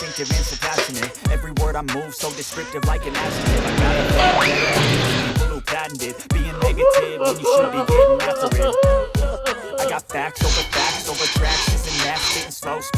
instinctive and so passionate. Every word I move so descriptive like an adjective. I gotta find better people who patented being negative when you should be getting after it. I got facts over tracks, isn't that spitting slow?